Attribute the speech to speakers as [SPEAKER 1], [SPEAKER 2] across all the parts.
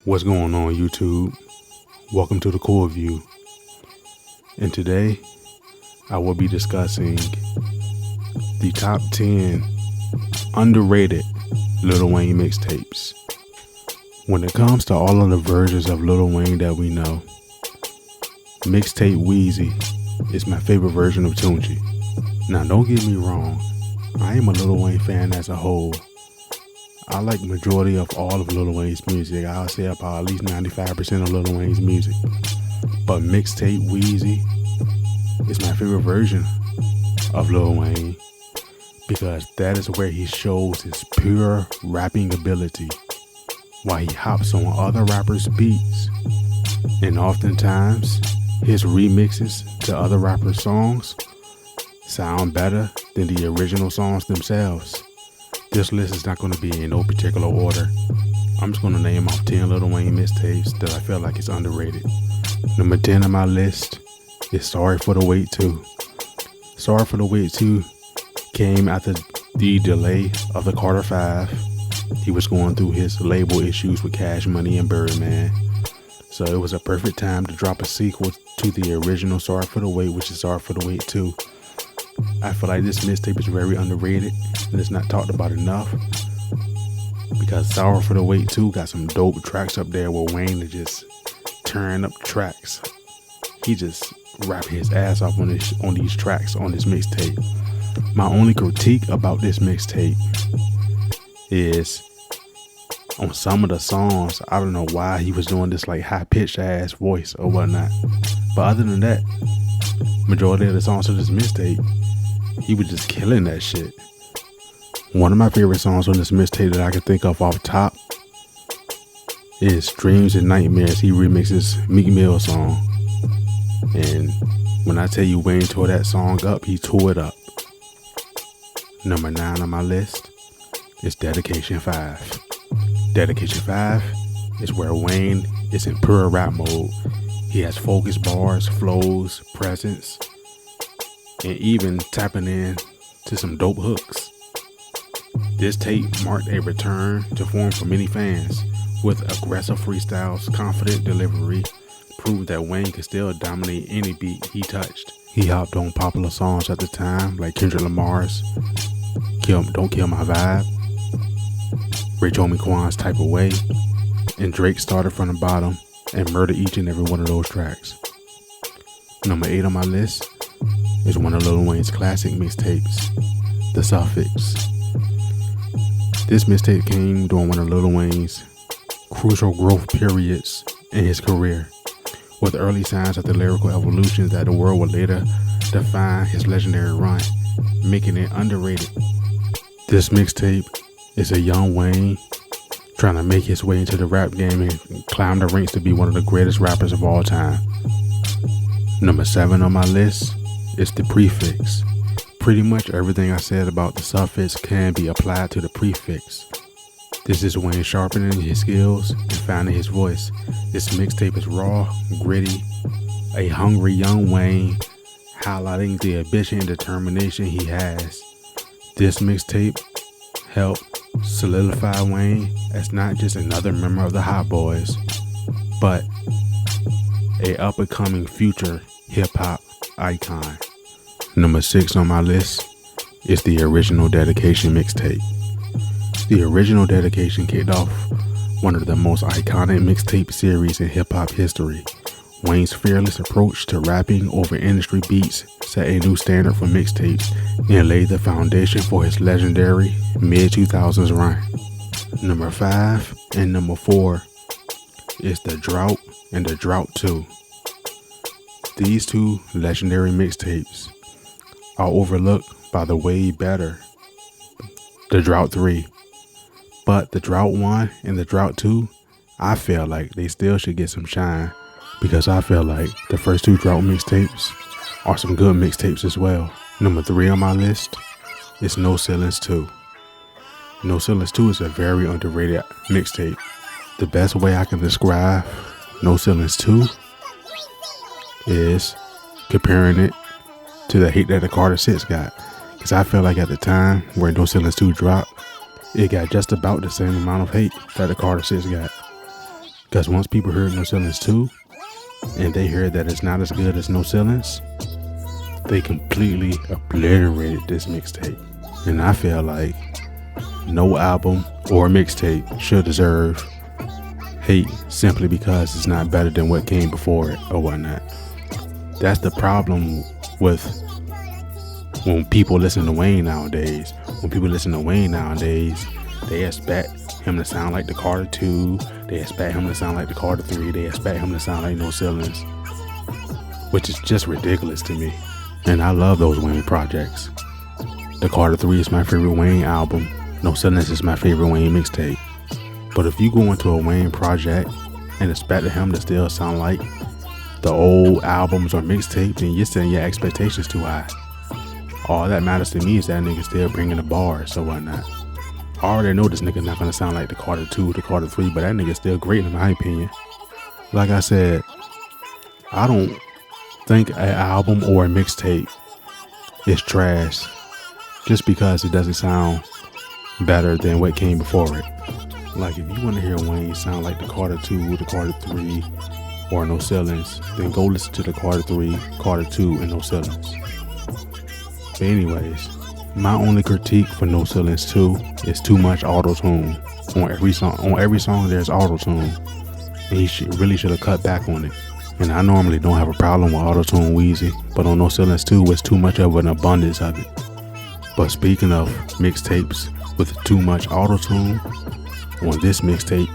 [SPEAKER 1] What's going on, YouTube? Welcome to the Core View. And today I will be discussing the top 10 underrated Lil Wayne mixtapes. When it comes to all of the versions of Lil Wayne that we know, Mixtape Wheezy is my favorite version of Tunchi. Now, don't get me wrong, I am a Lil Wayne fan as a whole. I like majority of all of Lil Wayne's music. I'll say about at least 95% of Lil Wayne's music. But Mixtape Wheezy is my favorite version of Lil Wayne because that is where he shows his pure rapping ability while he hops on other rappers' beats. And oftentimes, his remixes to other rappers' songs sound better than the original songs themselves. This list is not going to be in no particular order. I'm just going to name off 10 Lil Wayne mixtapes that I feel like is underrated. Number 10 on my list is Sorry for the Wait 2. Sorry for the Wait 2 came after the delay of the Carter 5. He was going through his label issues with Cash Money and Birdman. So it was a perfect time to drop a sequel to the original Sorry for the Wait, which is Sorry for the Wait 2. I feel like this mixtape is very underrated and it's not talked about enough because Sorry for the Wait 2 got some dope tracks up there where Wayne is just tearing up the tracks. He just rapping his ass off on these tracks on this mixtape. My only critique about this mixtape is on some of the songs, I don't know why he was doing this like high-pitched ass voice or whatnot. But other than that, majority of the songs of this mixtape, he was just killing that shit. One of my favorite songs on this mixtape that I can think of off top is Dreams and Nightmares. He remixes Meek Mill's song. And when I tell you Wayne tore that song up, he tore it up. Number 9 on my list is Dedication 5. Dedication 5 is where Wayne is in pure rap mode. He has focused bars, flows, presence, and even tapping in to some dope hooks. This tape marked a return to form for many fans with aggressive freestyles, confident delivery, proved that Wayne could still dominate any beat he touched. He hopped on popular songs at the time like Kendrick Lamar's Don't Kill My Vibe, Rich Homie Quan's Type of Way, and Drake started from the bottom and murdered each and every one of those tracks. Number 8 on my list is one of Lil Wayne's classic mixtapes, The Suffix. This mixtape came during one of Lil Wayne's crucial growth periods in his career, with early signs of the lyrical evolution that the world would later define his legendary run, making it underrated. This mixtape is a young Wayne trying to make his way into the rap game and climb the ranks to be one of the greatest rappers of all time. Number 7 on my list is the Prefix. Pretty much everything I said about the Suffix can be applied to the Prefix. This is Wayne sharpening his skills and finding his voice. This mixtape is raw, gritty, a hungry young Wayne highlighting the ambition and determination he has. This mixtape helped solidify Wayne as not just another member of the Hot Boys, but a up-and-coming future hip-hop icon. Number 6 on my list is the original Dedication mixtape. The original Dedication kicked off one of the most iconic mixtape series in hip-hop history. Wayne's fearless approach to rapping over industry beats set a new standard for mixtapes and laid the foundation for his legendary mid-2000s run. Number 5 and number 4 is the Drought and the Drought 2. These two legendary mixtapes are overlooked by the way better the Drought 3. But the Drought 1 and the Drought 2, I feel like they still should get some shine because I feel like the first 2 Drought mixtapes are some good mixtapes as well. Number 3 on my list is No Ceilings 2. No Ceilings 2 is a very underrated mixtape. The best way I can describe No Ceilings 2 is comparing it to the hate that the Carter 6 got. Because I feel like at the time where No Ceilings 2 dropped, it got just about the same amount of hate that the Carter 6 got. Because once people heard No Ceilings 2 and they heard that it's not as good as No Ceilings, they completely obliterated this mixtape. And I feel like no album or mixtape should deserve hate simply because it's not better than what came before it or whatnot. That's the problem with when people listen to Wayne nowadays. When people listen to Wayne nowadays, they expect him to sound like the Carter 2. They expect him to sound like the Carter 3. They expect him to sound like No Ceilings, which is just ridiculous to me. And I love those Wayne projects. The Carter 3 is my favorite Wayne album. No Ceilings is my favorite Wayne mixtape. But if you go into a Wayne project and expect him to still sound like the old albums or mixtapes, then you're setting your expectations too high. All that matters to me is that nigga still bringing the bars or whatnot. I already know this nigga not gonna sound like the Carter 2, the Carter 3, but that nigga still great in my opinion. Like I said, I don't think an album or a mixtape is trash just because it doesn't sound better than what came before it. Like if you want to hear Wayne sound like the Carter 2, the Carter 3, or No Ceilings, then go listen to the Carter 3, Carter 2, and No Ceilings. But anyways, my only critique for No Ceilings 2 is too much auto-tune. On every song there's auto-tune, and he really should have cut back on it. And I normally don't have a problem with auto-tune Weezy, but on No Ceilings 2 it's too much of an abundance of it. But speaking of mixtapes with too much auto-tune, on this mixtape,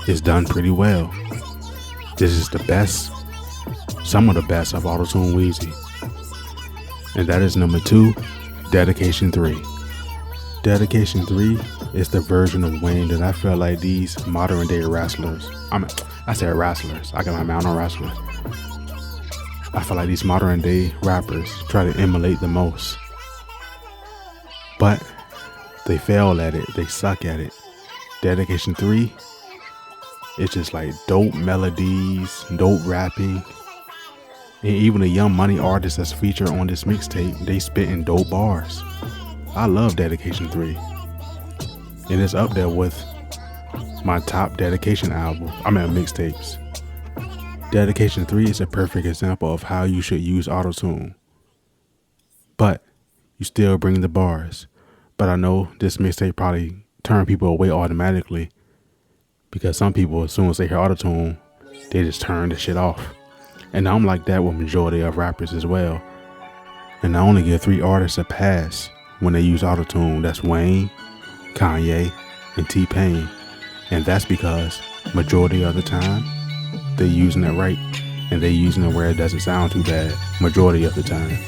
[SPEAKER 1] it's done pretty well. This is the best, some of the best of auto-tune Weezy. And that is number 2, Dedication 3. Dedication 3 is the version of Wayne that I feel like these modern day wrestlers, I said wrestlers, I got my mouth on wrestlers. I feel like these modern day rappers try to emulate the most. But they fail at it, they suck at it. Dedication 3, it's just like dope melodies, dope rapping. And even the Young Money artists that's featured on this mixtape, they spitting dope bars. I love Dedication 3. And it's up there with my top Dedication mixtapes. Dedication 3 is a perfect example of how you should use autotune. But you still bring the bars. But I know this mixtape probably turn people away automatically because some people, as soon as they hear autotune, they just turn the shit off. And I'm like that with majority of rappers as well. And I only give 3 artists a pass when they use autotune. That's Wayne, Kanye, and T-Pain. And that's because majority of the time they're using it right, and they're using it where it doesn't sound too bad majority of the time.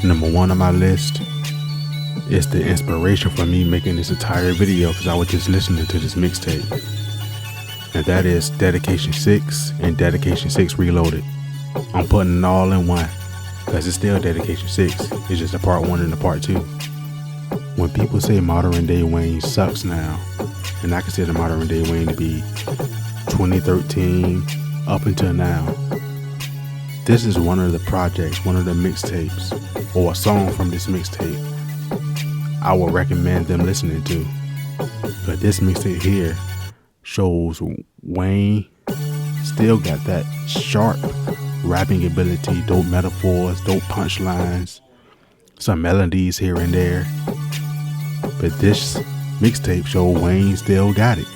[SPEAKER 1] Number 1 on my list is the inspiration for me making this entire video, because I was just listening to this mixtape, and that is Dedication 6 and Dedication 6 Reloaded. I'm putting it all in one because it's still Dedication 6. It's just a part 1 and a part 2. When people say modern day Wayne sucks now, and I consider modern day Wayne to be 2013 up until now, this is one of the projects, one of the mixtapes, or a song from this mixtape I would recommend them listening to. But this mixtape here shows Wayne still got that sharp rapping ability, dope metaphors, dope punchlines, some melodies here and there. But this mixtape showed Wayne still got it.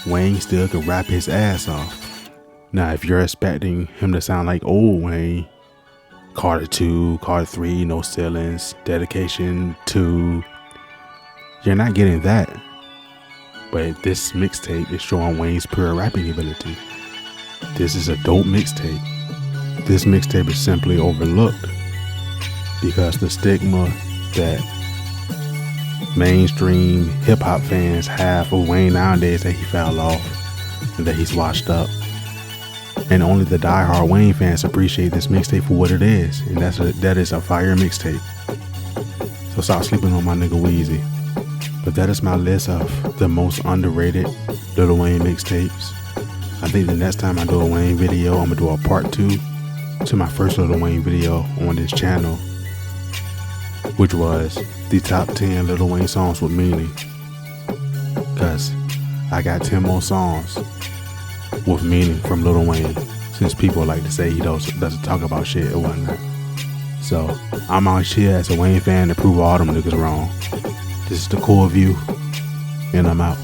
[SPEAKER 1] Wayne still could rap his ass off. Now, if you're expecting him to sound like old Wayne, Carter 2, Carter 3, No Ceilings, Dedication 2, you're not getting that. But this mixtape is showing Wayne's pure rapping ability. This is a dope mixtape. This mixtape is simply overlooked because the stigma that mainstream hip-hop fans have of Wayne nowadays, that he fell off and that he's washed up. And only the diehard Wayne fans appreciate this mixtape for what it is, and that is a fire mixtape. So stop sleeping on my nigga Weezy. But that is my list of the most underrated Lil Wayne mixtapes. I think the next time I do a Wayne video, I'm gonna do a part 2 to my first Lil Wayne video on this channel, which was the top 10 Lil Wayne songs with meaning. Cause I got 10 more songs with meaning from Lil Wayne, since people like to say he doesn't talk about shit or whatnot. So I'm out here as a Wayne fan to prove all them niggas wrong. This is the core view, and I'm out.